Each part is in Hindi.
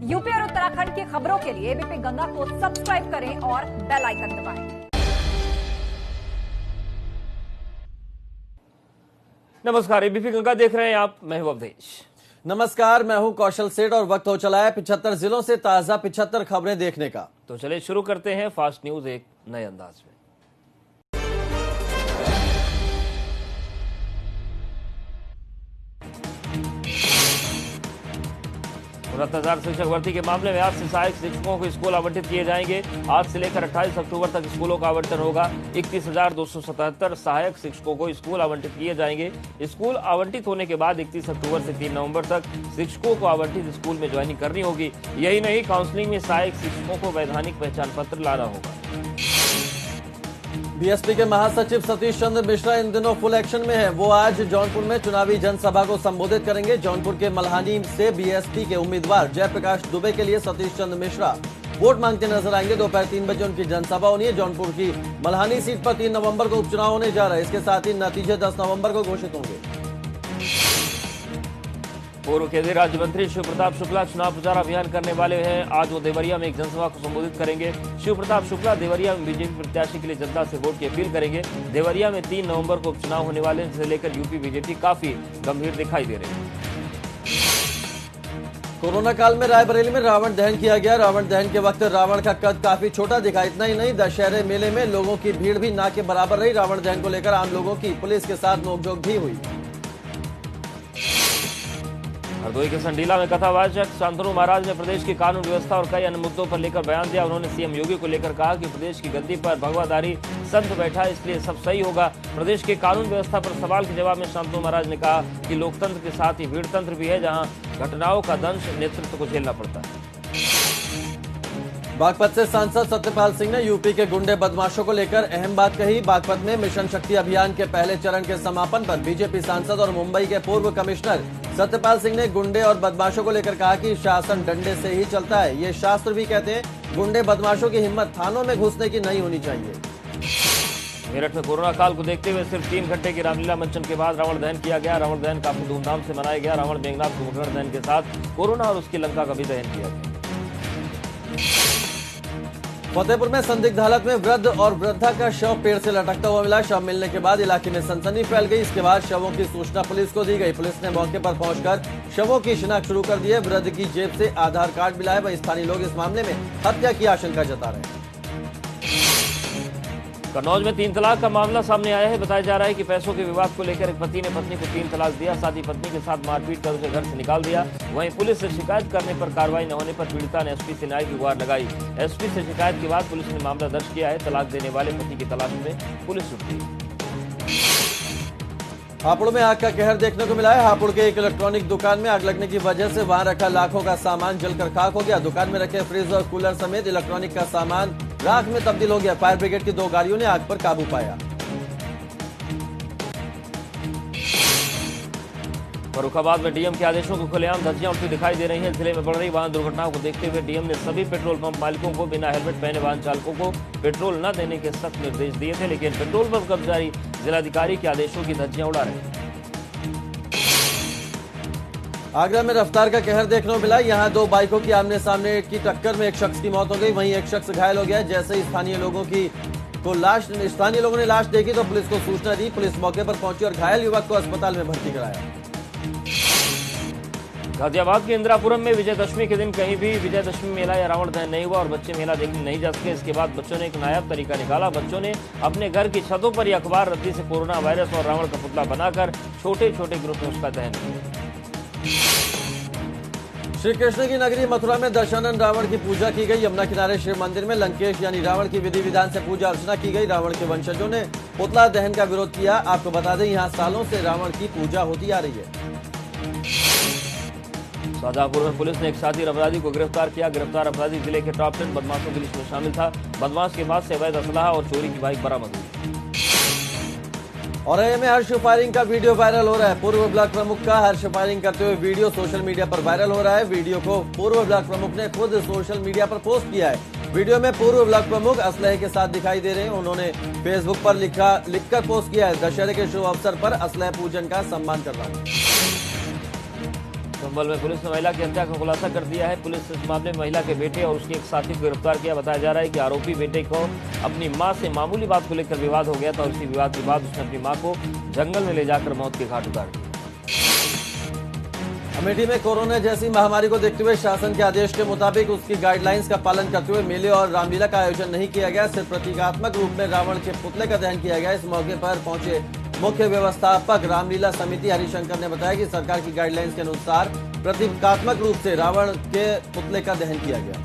यूपी और उत्तराखंड की खबरों के लिए एबीपी गंगा को सब्सक्राइब करें और बेल आइकन दबाएं। नमस्कार, एबीपी गंगा देख रहे हैं आप। मैं हूं अवधेश। नमस्कार, मैं हूं कौशल सेठ और वक्त हो चला है 75 जिलों से ताजा 75 खबरें देखने का। तो चलिए शुरू करते हैं फास्ट न्यूज एक नए अंदाज में। 69,000 शिक्षक भर्ती के मामले में आज से सहायक शिक्षकों को स्कूल आवंटित किए जाएंगे। आज से लेकर 28 अक्टूबर तक स्कूलों का आवंटन होगा। 31,277 सहायक शिक्षकों को स्कूल आवंटित किए जाएंगे। स्कूल आवंटित होने के बाद 31 अक्टूबर से 3 नवंबर तक शिक्षकों को आवंटित स्कूल में ज्वाइनिंग करनी होगी। यही नहीं, काउंसलिंग में सहायक शिक्षकों को वैधानिक पहचान पत्र लाना होगा। बीएसपी के महासचिव सतीश चंद्र मिश्रा इन दिनों फुल एक्शन में हैं। वो आज जौनपुर में चुनावी जनसभा को संबोधित करेंगे। जौनपुर के मल्हानी से बीएसपी के उम्मीदवार जयप्रकाश दुबे के लिए सतीश चंद्र मिश्रा वोट मांगते नजर आएंगे। दोपहर 3 बजे उनकी जनसभा होनी है। जौनपुर की मल्हानी सीट पर 3 नवंबर को उपचुनाव होने जा रहा है। इसके साथ ही नतीजे 10 नवंबर को घोषित होंगे। पूर्व केंद्रीय राज्य मंत्री शिव प्रताप शुक्ला चुनाव प्रचार अभियान करने वाले हैं। आज वो देवरिया में एक जनसभा को संबोधित करेंगे। शिव प्रताप शुक्ला देवरिया में बीजेपी प्रत्याशी के लिए जनता से वोट की अपील करेंगे। देवरिया में 3 नवंबर को उपचुनाव होने वाले जिसे लेकर यूपी बीजेपी काफी गंभीर दिखाई दे रही है। कोरोना काल में रायबरेली में रावण दहन किया गया। रावण दहन के वक्त रावण का कद काफी छोटा दिखा। इतना ही नहीं, दशहरे मेले में लोगों की भीड़ भी ना के बराबर रही। रावण दहन को लेकर आम लोगों की पुलिस के साथ नोकझोंक भी हुई। हरदोई के संडीला में कथावाचक शांतनु महाराज ने प्रदेश की कानून व्यवस्था और कई अन्य मुद्दों पर लेकर बयान दिया। उन्होंने सीएम योगी को लेकर कहा कि प्रदेश की गद्दी पर भगवाधारी संत बैठा है, इसलिए सब सही होगा। प्रदेश के कानून व्यवस्था पर सवाल के जवाब में शांतनु महाराज ने कहा कि लोकतंत्र के साथ ही भीड़तंत्र भी है, जहां घटनाओं का दंश नेतृत्व को झेलना पड़ता है। बागपत से सांसद सत्यपाल सिंह ने यूपी के गुंडे बदमाशों को लेकर अहम बात कही। बागपत में मिशन शक्ति अभियान के पहले चरण के समापन पर बीजेपी सांसद और मुंबई के पूर्व कमिश्नर सत्यपाल सिंह ने गुंडे और बदमाशों को लेकर कहा कि शासन डंडे से ही चलता है। ये शास्त्र भी कहते हैं, गुंडे बदमाशों की हिम्मत थानों में घुसने की नहीं होनी चाहिए। मेरठ में कोरोना काल को देखते हुए सिर्फ 3 घंटे की रामलीला मंचन के बाद रावण दहन किया गया। रावण दहन काफी धूमधाम से मनाया गया। रावण मेघनाथ कुंभकर्ण दहन के साथ कोरोना और उसकी लंका का भी दहन किया गया। फतेहपुर में संदिग्ध हालत में वृद्ध और वृद्धा का शव पेड़ से लटकता हुआ मिला। शव मिलने के बाद इलाके में सनसनी फैल गई। इसके बाद शवों की सूचना पुलिस को दी गई। पुलिस ने मौके पर पहुंचकर शवों की शिनाख्त शुरू कर दी है। वृद्ध की जेब से आधार कार्ड मिला है। वहीं स्थानीय लोग इस मामले में हत्या की आशंका जता रहे हैं। कन्नौज में 3 तलाक का मामला सामने आया है। बताया जा रहा है कि पैसों के विवाद को लेकर एक पति ने पत्नी को 3 तलाक दिया। साथ ही पत्नी के साथ मारपीट कर उसे घर से निकाल दिया। वहीं पुलिस से शिकायत करने पर कार्रवाई न होने पर पीड़िता ने एसपी से न्याय की गुहार लगाई। एसपी से शिकायत के बाद पुलिस ने मामला दर्ज किया है। तलाक देने वाले पति की तलाश में पुलिस जुटी। हापुड़ में आग का कहर देखने को मिला है। हापुड़ के एक इलेक्ट्रॉनिक दुकान में आग लगने की वजह से वहां रखा लाखों का सामान जलकर खाक हो गया। दुकान में रखे फ्रिज और कूलर समेत इलेक्ट्रॉनिक का सामान राख में तब्दील हो गया। फायर ब्रिगेड की 2 गाड़ियों ने आग पर काबू पाया। फर्रुखाबाद में डीएम के आदेशों को खुलेआम धज्जियां उड़ती दिखाई दे रही हैं। जिले में बढ़ रही वाहन दुर्घटनाओं को देखते हुए डीएम ने सभी पेट्रोल पंप मालिकों को बिना हेलमेट पहने वाहन चालकों को पेट्रोल न देने के सख्त निर्देश दिए थे, लेकिन पेट्रोल पंप कर्मचारी जिलाधिकारी के आदेशों की धज्जियां उड़ा रहे हैं। आगरा में रफ्तार का कहर देखने को मिला। यहां 2 बाइकों की आमने सामने की टक्कर में एक शख्स की मौत हो गई। वहीं एक शख्स घायल हो गया। जैसे ही स्थानीय लोगों ने लाश देखी तो पुलिस को सूचना दी। पुलिस मौके पर पहुंची और घायल युवक को अस्पताल में भर्ती कराया। गाजियाबाद के इंदिरापुरम में विजयदशमी के दिन कहीं भी विजयदशमी मेला या रावण दहन नहीं हुआ और बच्चे मेला देखने नहीं जा सके। इसके बाद बच्चों ने एक नायाब तरीका निकाला। बच्चों ने अपने घर की छतों पर अखबार रद्दी से कोरोना वायरस और रावण का पुतला बनाकर छोटे छोटे ग्रुप में उसका दहन किया। श्री कृष्ण की नगरी मथुरा में दशानन रावण की पूजा की गई। यमुना किनारे शिव मंदिर में लंकेश यानी रावण की विधि विधान से पूजा अर्चना की गई। रावण के वंशजों ने पुतला दहन का विरोध किया। आपको बता दें, यहाँ सालों से रावण की पूजा होती आ रही है। शाहजहांपुर में पुलिस ने एक शातिर अपराधी को गिरफ्तार किया। गिरफ्तार अपराधी जिले के टॉप 10 बदमाशों की लिस्ट में शामिल था। बदमाश के पास से अवैध असलहा और चोरी की बाइक बरामद हुई। औरैया में हर्ष फायरिंग का वीडियो वायरल हो रहा है। पूर्व ब्लॉक प्रमुख का हर्ष फायरिंग करते हुए वीडियो सोशल मीडिया पर वायरल हो रहा है। वीडियो को पूर्व ब्लॉक प्रमुख ने खुद सोशल मीडिया पर पोस्ट किया है। वीडियो में पूर्व ब्लॉक प्रमुख असलहे के साथ दिखाई दे रहे हैं। उन्होंने फेसबुक पर लिखकर पोस्ट किया है, दशहरे के शुभ अवसर पर असलहे पूजन का सम्मान कर रहा हूं। संभल में पुलिस ने महिला की हत्या का खुलासा कर दिया है। पुलिस ने इस मामले में महिला के बेटे और उसके एक साथी को गिरफ्तार किया। बताया जा रहा है कि आरोपी बेटे को अपनी मां से मामूली बात को लेकर विवाद हो गया था और इसी विवाद के बाद उसने अपनी मां को जंगल में ले जाकर मौत के घाट उतार दिया। अमेठी में कोरोना जैसी महामारी को देखते हुए शासन के आदेश के मुताबिक उसकी गाइडलाइंस का पालन करते हुए मेले और रामलीला का आयोजन नहीं किया गया। सिर्फ प्रतीकात्मक रूप में रावण के पुतले का दहन किया गया। इस मौके पर पहुंचे मुख्य व्यवस्थापक रामलीला समिति हरिशंकर ने बताया कि सरकार की गाइडलाइंस के अनुसार प्रतीकात्मक रूप से रावण के पुतले का दहन किया गया।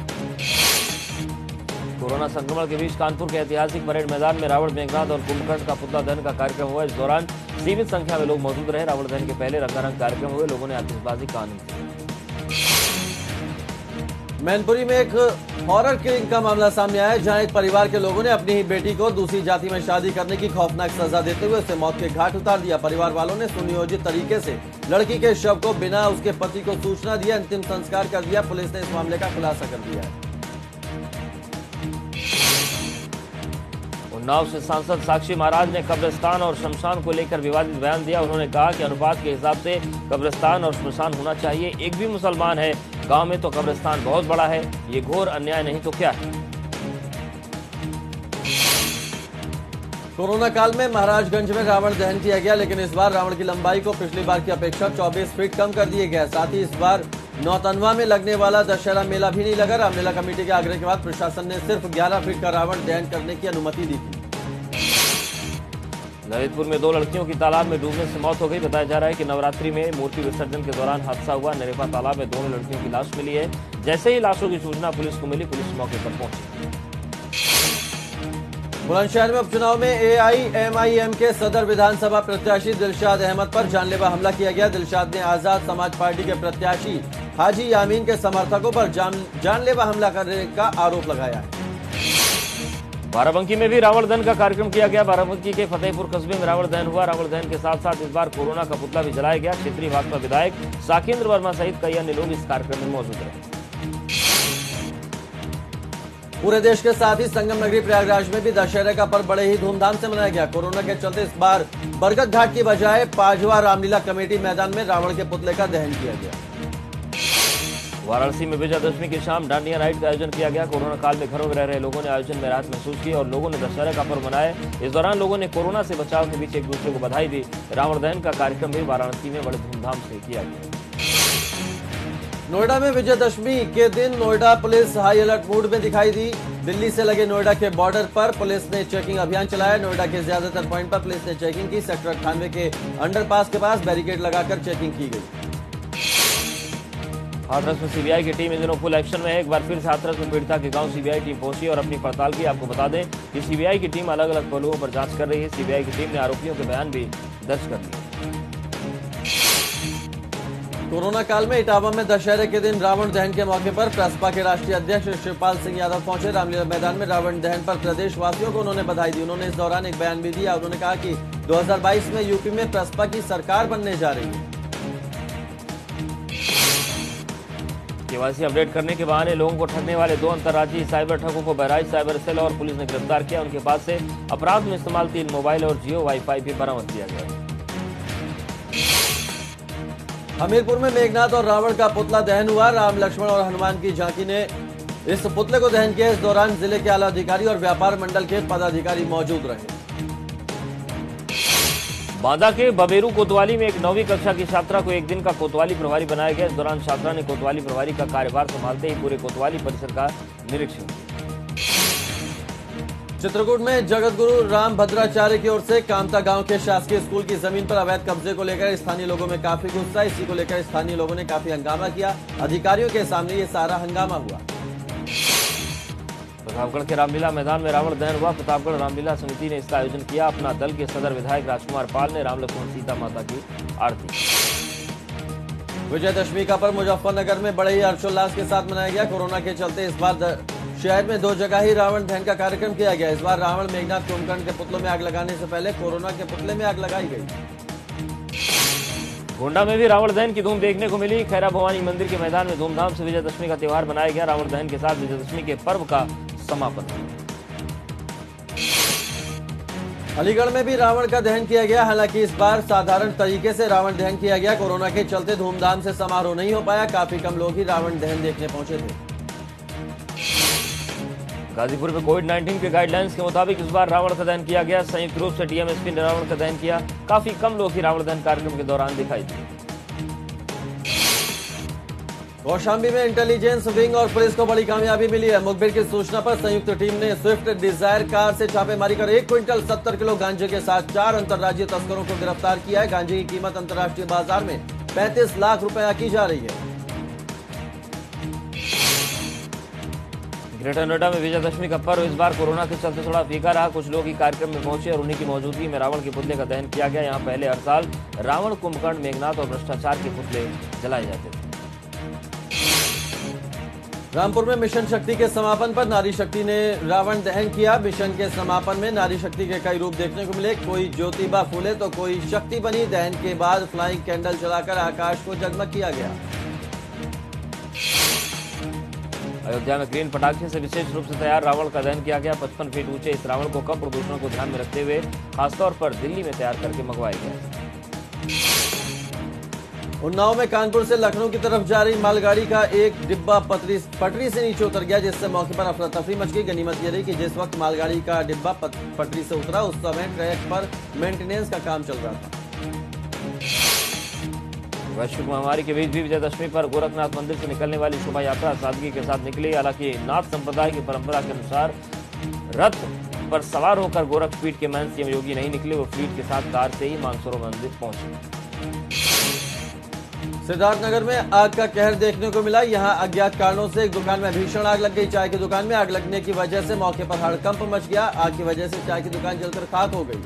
कोरोना संक्रमण के बीच कानपुर के ऐतिहासिक परेड मैदान में रावण, मेघनाद और कुंभकर्ण का पुतला दहन का कार्यक्रम हुआ। इस दौरान सीमित संख्या में लोग मौजूद रहे। रावण दहन के पहले रंगारंग कार्यक्रम हुए। लोगों ने आतिशबाजी का आनंद लिया। मैनपुरी में एक हॉरर किलिंग का मामला सामने आया, जहां एक परिवार के लोगों ने अपनी ही बेटी को दूसरी जाति में शादी करने की खौफनाक सजा देते हुए उसे मौत के घाट उतार दिया। परिवार वालों ने सुनियोजित तरीके से लड़की के शव को बिना उसके पति को सूचना दिए अंतिम संस्कार कर दिया। पुलिस ने इस मामले का खुलासा कर दिया है। उन्नाव से सांसद साक्षी महाराज ने कब्रिस्तान और शमशान को लेकर विवादित बयान दिया। उन्होंने कहा कि अनुपात के हिसाब से कब्रिस्तान और शमशान होना चाहिए। एक भी मुसलमान है गांव में तो कब्रिस्तान बहुत बड़ा है। ये घोर अन्याय नहीं तो क्या है। कोरोना काल में महाराजगंज में रावण दहन किया गया, लेकिन इस बार रावण की लंबाई को पिछली बार की अपेक्षा 24 फीट कम कर दिए गया। साथ ही इस बार नौतनवा में लगने वाला दशहरा मेला भी नहीं लगा। रामलीला कमेटी के आग्रह के बाद प्रशासन ने सिर्फ 11 फीट का रावण दहन करने की अनुमति दी थी। ललितपुर में 2 लड़कियों की तालाब में डूबने से मौत हो गई। बताया जा रहा है कि नवरात्रि में मूर्ति विसर्जन के दौरान हादसा हुआ। नरेपा तालाब में दोनों लड़कियों की लाश मिली है। जैसे ही लाशों की सूचना पुलिस को मिली, पुलिस मौके पर पहुंची। बुलंदशहर में उपचुनाव में AIMIM के सदर विधानसभा प्रत्याशी दिलशाद अहमद पर जानलेवा हमला किया गया। दिलशाद ने आजाद समाज पार्टी के प्रत्याशी हाजी यामीन के समर्थकों पर जानलेवा हमला करने का आरोप लगाया है। बाराबंकी में भी रावण दहन का कार्यक्रम किया गया। बाराबंकी के फतेहपुर कस्बे में रावण दहन हुआ। रावण दहन के साथ साथ इस बार कोरोना का पुतला भी जलाया गया। क्षेत्रीय भाजपा विधायक साकेंद्र वर्मा सहित कई अन्य लोग इस कार्यक्रम में मौजूद रहे। पूरे देश के साथ ही संगम नगरी प्रयागराज में भी दशहरे का पर्व बड़े ही धूमधाम से मनाया गया। कोरोना के चलते इस बार बरगद घाट की बजाय पांचवा रामलीला कमेटी मैदान में रावण के पुतले का दहन किया गया। वाराणसी में विजयादशमी की शाम डांडिया नाइट का आयोजन किया गया। कोरोना काल में घरों में रह रहे लोगों ने आयोजन में राहत महसूस की और लोगों ने दशहरे का पर्व मनाया। इस दौरान लोगों ने कोरोना से बचाव के बीच एक दूसरे को बधाई दी। रावण दहन का कार्यक्रम भी वाराणसी में बड़े धूमधाम से किया गया। नोएडा में विजयादशमी के दिन Noida police high alert mood में दिखाई दी। दिल्ली से लगे नोएडा के बॉर्डर पर पुलिस ने चेकिंग अभियान चलाया। नोएडा के ज्यादातर पॉइंट पर पुलिस ने चेकिंग की। सेक्टर 98 के अंडरपास के पास बैरिकेड लगाकर चेकिंग की गई। हाथरस में सीबीआई की टीम इन दिनों फुल एक्शन में है। एक बार फिर से हाथरस में पीड़िता के गांव सीबीआई टीम पहुंची और अपनी पड़ताल की। आपको बता दें कि सीबीआई की टीम अलग अलग पहलुओं पर जांच कर रही है। सीबीआई की टीम ने आरोपियों के बयान भी दर्ज कर लिए। कोरोना काल में इटावा में दशहरे के दिन रावण दहन के मौके पर प्रसपा के राष्ट्रीय अध्यक्ष शिवपाल सिंह यादव पहुंचे। रामलीला मैदान में रावण दहन पर प्रदेशवासियों को उन्होंने बधाई दी। उन्होंने इस दौरान एक बयान भी दिया। उन्होंने कहा कि 2022 में यूपी में प्रसपा की सरकार बनने जा रही है। केवाईसी अपडेट करने के बहाने लोगों को ठगने वाले 2 अंतर्राज्यीय साइबर ठगों को बहराइच साइबर सेल और पुलिस ने गिरफ्तार किया। उनके पास से अपराध में इस्तेमाल 3 मोबाइल और जियो वाईफाई भी बरामद किया गया। हमीरपुर में मेघनाद और रावण का पुतला दहन हुआ। राम, लक्ष्मण और हनुमान की झांकी ने इस पुतले को दहन किया। इस दौरान जिले के आला अधिकारी और व्यापार मंडल के पदाधिकारी मौजूद रहे। बांदा के बबेरू कोतवाली में एक 9वीं कक्षा की छात्रा को एक दिन का कोतवाली प्रभारी बनाया गया। इस दौरान छात्रा ने कोतवाली प्रभारी का कार्यभार संभालते ही पूरे कोतवाली परिसर का निरीक्षण किया। चित्रकूट में जगत गुरु राम भद्राचार्य की ओर से कामता गांव के शासकीय स्कूल की जमीन पर अवैध कब्जे को लेकर स्थानीय लोगों में काफी गुस्सा। इसी को लेकर स्थानीय लोगों ने काफी हंगामा किया। अधिकारियों के सामने ये सारा हंगामा हुआ। प्रतापगढ़ के रामलीला मैदान में रावण दहन हुआ। प्रतापगढ़ रामलीला समिति ने इसका आयोजन किया। अपना दल के सदर विधायक राजकुमार पाल ने राम लक्ष्मण सीता माता की आरती। विजयादशमी का पर्व मुजफ्फरनगर में बड़े ही हर्षोल्लास के साथ मनाया गया। कोरोना के चलते इस बार शहर में 2 जगह ही रावण दहन का कार्यक्रम किया गया। इस बार रावण, मेघनाद, कुंभकर्ण के पुतलों में आग लगाने से पहले कोरोना के पुतले में आग लगाई गई। गोंडा में भी रावण दहन की धूम देखने को मिली। खैरा भवानी मंदिर के मैदान में धूमधाम से विजयादशमी का त्यौहार मनाया गया। रावण दहन के साथ विजयादशमी के पर्व का समापन। अलीगढ़ में भी रावण का दहन किया गया। हालांकि इस बार साधारण तरीके से रावण दहन किया गया। कोरोना के चलते धूमधाम से समारोह नहीं हो पाया। काफी कम लोग ही रावण दहन देखने पहुंचे थे। गाजीपुर में कोविड-19 के गाइडलाइंस के मुताबिक इस बार रावण का दहन किया गया। संयुक्त रूप से डीएमएसपी ने रावण का दहन किया। काफी कम लोग ही रावण दहन कार्यक्रम के दौरान दिखाई दिए। कौशाम्बी में इंटेलिजेंस विंग और पुलिस को बड़ी कामयाबी मिली है। मुखबिर की सूचना पर संयुक्त टीम ने स्विफ्ट डिजायर कार से छापेमारी कर 1 क्विंटल 70 किलो गांजे के साथ 4 अंतर्राज्यीय तस्करों को गिरफ्तार किया है। गांजे की कीमत अंतर्राष्ट्रीय बाजार में 35 लाख रुपया की जा रही है। ग्रेटर नोएडा में विजयदशमी का पर्व इस बार कोरोना के चलते थोड़ा फीका रहा। कुछ लोग ही कार्यक्रम में पहुंचे और उन्हीं की मौजूदगी में रावण के पुतले का दहन किया गया। यहाँ पहले हर साल रावण, कुंभकर्ण, मेघनाथ और भ्रष्टाचार के पुतले जलाए जाते थे। रामपुर में मिशन शक्ति के समापन पर नारी शक्ति ने रावण दहन किया। मिशन के समापन में नारी शक्ति के कई रूप देखने को मिले। कोई ज्योतिबा फूले तो कोई शक्ति बनी। दहन के बाद फ्लाइंग कैंडल जलाकर आकाश को जगमग किया गया। अयोध्या में ग्रीन पटाखे से विशेष रूप से तैयार रावण का दहन किया गया। 55 फीट ऊंचे इस रावण को कम प्रदूषण को ध्यान में रखते हुए खासतौर पर दिल्ली में तैयार करके मंगवाया गया। उन्नाव में कानपुर से लखनऊ की तरफ जा रही मालगाड़ी का एक डिब्बा पटरी से नीचे उतर गया, जिससे मौके पर अफरा तफरी मच गई। गनीमत यह रही कि जिस वक्त मालगाड़ी का डिब्बा पटरी से उतरा उस समय ट्रैक पर मेंटेनेंस का काम चल रहा था। वैश्विक महामारी के बीच भी विजयदशमी पर गोरखनाथ मंदिर से निकलने वाली शोभा यात्रा सादगी के साथ निकली। हालांकि नाथ संप्रदाय की परंपरा के अनुसार रथ पर सवार होकर गोरखपीठ के महंत सीएम योगी नहीं निकले। वो फीट के साथ कार से ही मानसरोवर मंदिर पहुंचे। सिद्धार्थनगर में आग का कहर देखने को मिला। यहां अज्ञात कारणों से एक दुकान में भीषण आग लग गई। चाय की दुकान में आग लगने की वजह से मौके पर हड़कंप मच गया। आग की वजह से चाय की दुकान जलकर खाक हो गई।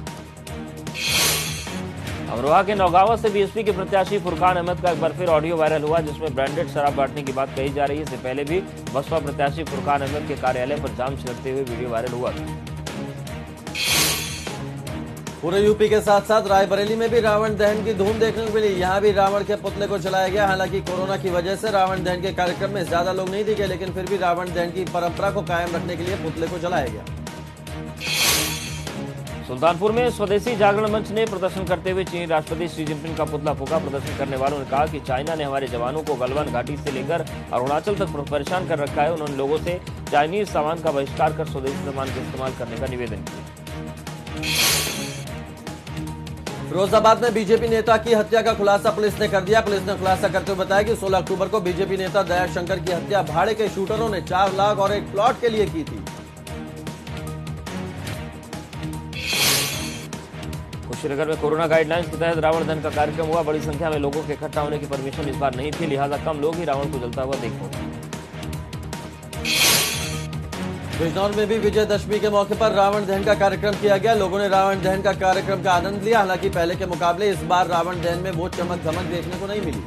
अमरोहा के नौगांवा से बीएसपी के प्रत्याशी फुरकान अहमद का एक बार फिर ऑडियो वायरल हुआ, जिसमें ब्रांडेड शराब बांटने की बात कही जा रही है। इससे पहले भी बसपा प्रत्याशी फुरकान अहमद के कार्यालय पर जाम छिड़कते हुए वीडियो वायरल हुआ। पूरे यूपी के साथ साथ रायबरेली में भी रावण दहन की धूम देखने को मिली। यहां भी रावण के पुतले को जलाया गया। हालांकि कोरोना की वजह से रावण दहन के कार्यक्रम में ज्यादा लोग नहीं दिखे, लेकिन फिर भी रावण दहन की परंपरा को कायम रखने के लिए पुतले को जलाया गया। सुल्तानपुर में स्वदेशी जागरण मंच ने प्रदर्शन करते हुए चीनी राष्ट्रपति शी जिनपिंग का पुतला फूंका। प्रदर्शन करने वालों ने कहा कि चाइना ने हमारे जवानों को गलवान घाटी से लेकर अरुणाचल तक परेशान कर रखा है। उन्होंने लोगों से चाइनीज सामान का बहिष्कार कर स्वदेशी सामान का इस्तेमाल करने का निवेदन किया। फिरोजाबाद में बीजेपी नेता की हत्या का खुलासा पुलिस ने कर दिया। पुलिस ने खुलासा करते हुए बताया कि 16 अक्टूबर को बीजेपी नेता दया शंकर की हत्या भाड़े के शूटरों ने 4 लाख और एक प्लॉट के लिए की थी। कुशीनगर में कोरोना गाइडलाइंस के तहत रावण दहन का कार्यक्रम हुआ। बड़ी संख्या में लोगों के इकट्ठा होने की परमिशन इस बार नहीं थी, लिहाजा कम लोग ही रावण को जलता हुआ देख पहुंचे। बिजनौर में भी विजयदशमी के मौके पर रावण दहन का कार्यक्रम किया गया। लोगों ने रावण दहन का कार्यक्रम का आनंद लिया। हालांकि पहले के मुकाबले इस बार रावण दहन में वो चमक धमक देखने को नहीं मिली।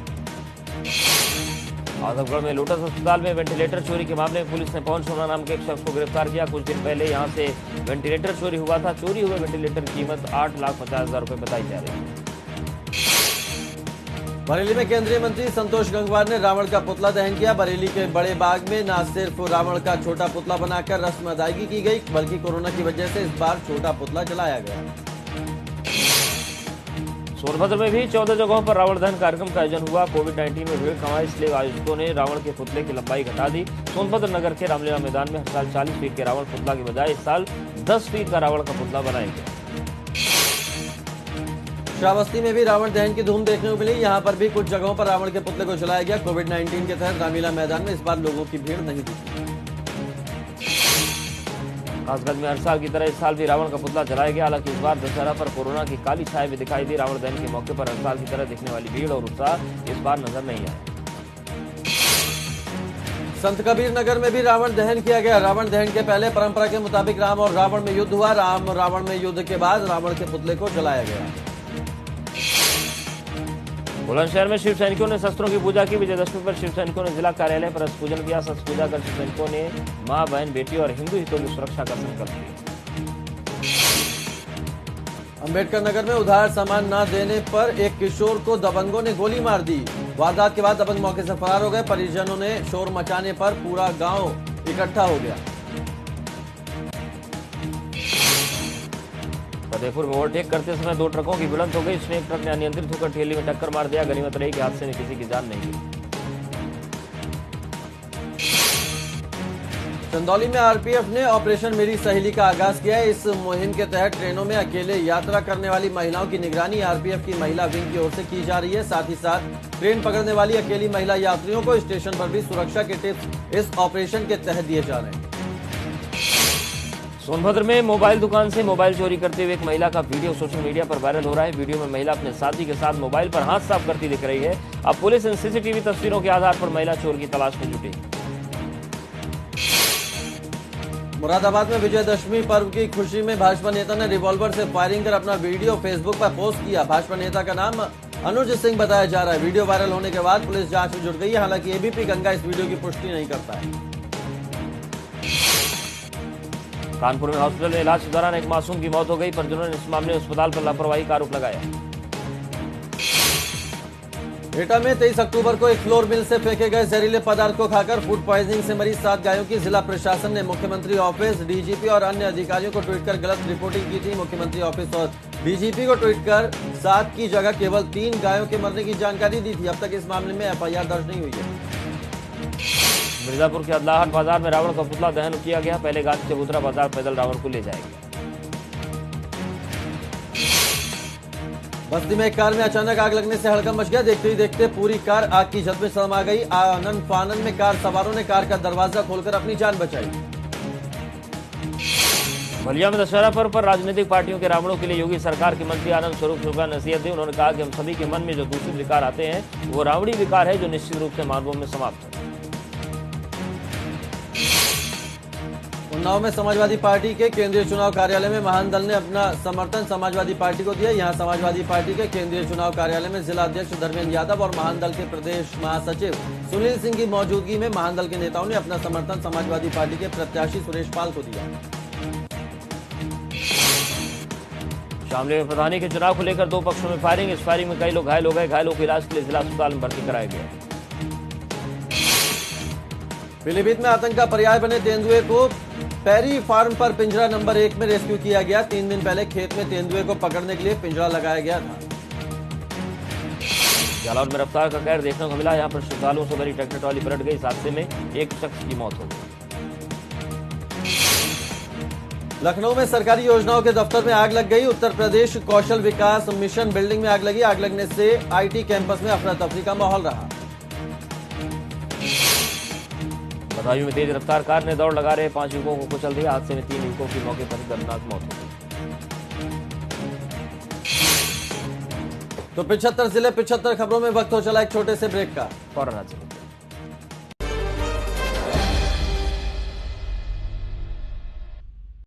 आजमगढ़ में लोटस अस्पताल में वेंटिलेटर चोरी के मामले में पुलिस ने पवन सोना नाम के एक शख्स को गिरफ्तार किया। कुछ दिन पहले यहां से वेंटिलेटर चोरी हुआ था। चोरी हुए वेंटिलेटर की कीमत 8,50,000 रुपए बताई जा रही है। बरेली में केंद्रीय मंत्री संतोष गंगवार ने रावण का पुतला दहन किया। बरेली के बड़े बाग में न सिर्फ रावण का छोटा पुतला बनाकर रस्म अदायगी की गई, बल्कि कोरोना की वजह से इस बार छोटा पुतला जलाया गया। सोनभद्र में भी 14 जगहों पर रावण दहन कार्यक्रम का आयोजन हुआ। कोविड-19 में भीड़ कम आई, इसलिए आयोजकों ने रावण के पुतले की लंबाई घटा दी। सोनभद्र नगर के रामलीला मैदान में हर साल 40 फीट के रावण पुतला की बजाय इस साल 10 फीट का रावण का पुतला बनाया गया। श्रावस्ती में भी रावण दहन की धूम देखने को मिली। यहां पर भी कुछ जगहों पर रावण के पुतले को जलाया गया। कोविड-19 के तहत रामलीला मैदान में इस बार लोगों की भीड़ नहीं दिखी। कासगंज में हर साल की तरह इस साल भी रावण का पुतला जलाया गया। हालांकि इस बार दशहरा पर कोरोना की काली छाया भी दिखाई दी। रावण दहन के मौके पर हर साल की तरह दिखने वाली भीड़ और उत्साह इस बार नजर नहीं आया। संत कबीर नगर में भी रावण दहन किया गया। रावण दहन के पहले परंपरा के मुताबिक राम और रावण में युद्ध हुआ। राम रावण में युद्ध के बाद रावण के पुतले को जलाया गया। बुलंदशहर में शिव सैनिकों ने शस्त्रों की पूजा की। विजयदशमी पर शिव सैनिकों ने जिला कार्यालय पर अस्त्र पूजन किया। शस्त्र पूजा कर शिव सैनिकों ने मां, बहन, बेटी और हिंदू हितों की सुरक्षा का संकल्प लिया। अंबेडकर नगर में उधार सामान न देने पर एक किशोर को दबंगों ने गोली मार दी। वारदात के बाद दबंग मौके से फरार हो गए। परिजनों ने शोर मचाने पर पूरा गांव इकट्ठा हो गया। उदयपुर में ओवरटेक करते समय दो ट्रकों की भिड़ंत हो गई। इसमें एक ट्रक ने अनियंत्रित होकर ठेली में टक्कर मार दिया। गनीमत रही कि हादसे में किसी की जान नहीं गई। चंदौली में आरपीएफ ने ऑपरेशन मेरी सहेली का आगाज किया है। इस मुहिम के तहत ट्रेनों में अकेले यात्रा करने वाली महिलाओं की निगरानी आरपीएफ की महिला विंग की ओर से की जा रही है। साथ ही साथ ट्रेन पकड़ने वाली अकेली महिला यात्रियों को स्टेशन पर भी सुरक्षा के टिप्स इस ऑपरेशन के तहत दिए जा रहे हैं। सोनभद्र में मोबाइल दुकान से मोबाइल चोरी करते हुए एक महिला का वीडियो सोशल मीडिया पर वायरल हो रहा है। वीडियो में महिला अपने साथी के साथ मोबाइल पर हाथ साफ करती दिख रही है। अब पुलिस इन सीसीटीवी तस्वीरों के आधार पर महिला चोर की तलाश में जुटी। मुरादाबाद में विजयदशमी पर्व की खुशी में भाजपा नेता ने रिवॉल्वर से फायरिंग कर अपना वीडियो फेसबुक पर पोस्ट किया। भाजपा नेता का नाम अनुज सिंह बताया जा रहा है। वीडियो वायरल होने के बाद पुलिस जांच में जुट गई है। हालांकि एबीपी गंगा इस वीडियो की पुष्टि नहीं करता है। कानपुर में हॉस्पिटल में इलाज के दौरान एक मासूम की मौत हो गई। परिजनों ने इस मामले में अस्पताल पर लापरवाही का आरोप लगाया। एटा में 23 अक्टूबर को एक फ्लोर मिल से फेंके गए जहरीले पदार्थ को खाकर फूड पॉइजनिंग से मरी 7 गायों की जिला प्रशासन ने मुख्यमंत्री ऑफिस, डीजीपी और अन्य अधिकारियों को ट्वीट कर गलत रिपोर्टिंग की थी। मुख्यमंत्री ऑफिस और डीजीपी को ट्वीट कर 7 की जगह केवल 3 गायों के मरने की जानकारी दी थी। अब तक इस मामले में एफआईआर दर्ज नहीं हुई है। मिर्जापुर के अदलाहट बाजार में रावण का पुतला दहन किया गया। पहले घाट से चबूतरा बाजार पैदल रावण को ले जाएगा। बस्ती में एक कार में अचानक आग लगने से हड़कंप मच गया। देखते ही देखते पूरी कार आग की झलक में समा गई। आनंद फानन में कार सवारों ने कार का दरवाजा खोलकर अपनी जान बचाई। बलिया में दशहरा पर्व पर राजनीतिक पार्टियों के रावणों के लिए योगी सरकार के मंत्री आनंद स्वरूप शुक्ला ने नसीहत दी। उन्होंने कहा कि हम सभी के मन में जो दूषित विकार आते हैं वो रावणी विकार है, जो निश्चित रूप से मानवों में समाप्त है। उन्नाव में समाजवादी पार्टी के केंद्रीय चुनाव कार्यालय में महान दल ने अपना समर्थन समाजवादी पार्टी को दिया। यहां समाजवादी पार्टी के केंद्रीय चुनाव कार्यालय में जिला अध्यक्ष धर्मेंद्र यादव और महान दल के प्रदेश महासचिव सुनील सिंह की मौजूदगी में महान दल के नेताओं ने अपना समर्थन समाजवादी पार्टी के प्रत्याशी सुरेश पाल को दिया। शामली में प्रधानी के चुनाव को लेकर दो पक्षों में फायरिंग। इस फायरिंग में कई लोग घायल हो गए। घायलों को इलाज के लिए जिला अस्पताल में भर्ती कराया गया। पीलीभीत में आतंक का पर्याय बने तेंदुए को पैरी फार्म पर पिंजरा नंबर 1 में रेस्क्यू किया गया। 3 दिन पहले खेत में तेंदुए को पकड़ने के लिए पिंजरा लगाया गया था। जालौर में रफ्तार का कहर देखने को मिला। यहां पर श्रद्धालुओं से भरी ट्रैक्टर ट्रॉली पलट गई। इस हादसे में एक शख्स की मौत हो गई। लखनऊ में सरकारी योजनाओं के दफ्तर में आग लग गई। उत्तर प्रदेश कौशल विकास मिशन बिल्डिंग में आग लगी। आग लगने से आईटी कैंपस में अफरा तफरी का माहौल रहा। बदायूं में तेज रफ्तार कार ने दौड़ लगा रहे 5 युवकों को कुचल दिया। हादसे में 3 युवकों की मौके पर दर्दनाक मौत हो गई। तो 75 जिले 75 खबरों में वक्त हो चला एक छोटे से ब्रेक का। फौरन हाजिर।